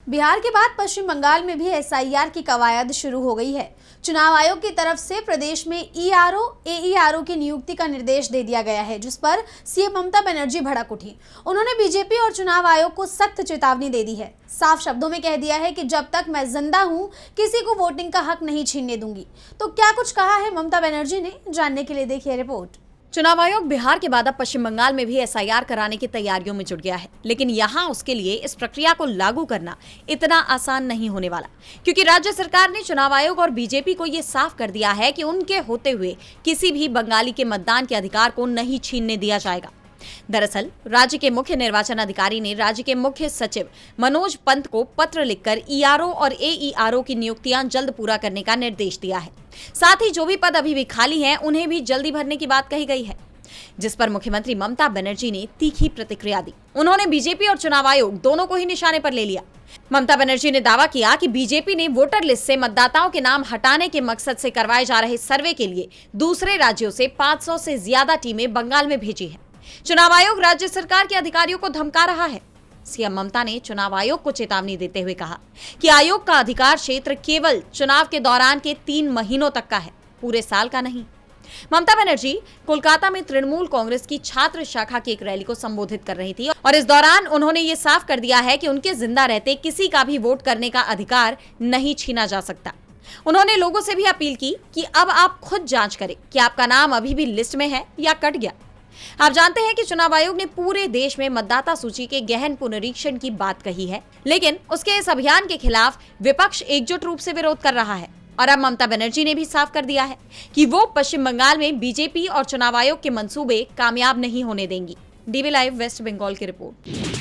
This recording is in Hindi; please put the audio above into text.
बिहार के बाद पश्चिम बंगाल में भी एसआईआर की कवायद शुरू हो गई है। चुनाव आयोग की तरफ से प्रदेश में ईआरओ, एईआरओ की नियुक्ति का निर्देश दे दिया गया है, जिस पर सीएम ममता बनर्जी भड़क उठी। उन्होंने बीजेपी और चुनाव आयोग को सख्त चेतावनी दे दी है। साफ शब्दों में कह दिया है कि जब तक मैं जिंदा हूं, किसी को वोटिंग का हक नहीं छीनने दूंगी। तो क्या कुछ कहा है ममता बनर्जी ने, जानने के लिए देखिए रिपोर्ट। चुनाव आयोग बिहार के बाद अब पश्चिम बंगाल में भी एसआईआर कराने की तैयारियों में जुट गया है, लेकिन यहाँ उसके लिए इस प्रक्रिया को लागू करना इतना आसान नहीं होने वाला, क्योंकि राज्य सरकार ने चुनाव आयोग और बीजेपी को ये साफ कर दिया है कि उनके होते हुए किसी भी बंगाली के मतदान के अधिकार को नहीं छीनने दिया जाएगा। दरअसल राज्य के मुख्य निर्वाचन अधिकारी ने राज्य के मुख्य सचिव मनोज पंत को पत्र लिखकर ईआरओ और एईआरओ की नियुक्तियां जल्द पूरा करने का निर्देश दिया है। साथ ही जो भी पद अभी भी खाली हैं, उन्हें भी जल्दी भरने की बात कही गई है, जिस पर मुख्यमंत्री ममता बनर्जी ने तीखी प्रतिक्रिया दी। उन्होंने बीजेपी और चुनाव आयोग दोनों को ही निशाने पर ले लिया। ममता बनर्जी ने दावा किया कि बीजेपी ने वोटर लिस्ट से मतदाताओं के नाम हटाने के मकसद से करवाए जा रहे सर्वे के लिए दूसरे राज्यों से 500 से ज्यादा टीमें बंगाल में भेजी है। चुनाव आयोग राज्य सरकार के अधिकारियों को धमका रहा है। सीएम ममता ने चुनाव आयोग को चेतावनी देते हुए कहा कि आयोग का अधिकार क्षेत्र केवल चुनाव के दौरान के 3 महीनों तक का है, पूरे साल का नहीं। ममता बनर्जी कोलकाता में तृणमूल कांग्रेस की छात्र शाखा की एक रैली को संबोधित कर रही थी और इस दौरान उन्होंने ये साफ कर दिया है कि उनके जिंदा रहते किसी का भी वोट करने का अधिकार नहीं छीना जा सकता। उन्होंने लोगों से भी अपील की कि अब आप खुद जांच करें कि आपका नाम अभी भी लिस्ट में है या कट गया। आप जानते हैं कि चुनाव आयोग ने पूरे देश में मतदाता सूची के गहन पुनरीक्षण की बात कही है, लेकिन उसके इस अभियान के खिलाफ विपक्ष एकजुट रूप से विरोध कर रहा है। और अब ममता बनर्जी ने भी साफ कर दिया है कि वो पश्चिम बंगाल में बीजेपी और चुनाव आयोग के मंसूबे कामयाब नहीं होने देंगी। डीवी लाइव वेस्ट बंगाल की रिपोर्ट।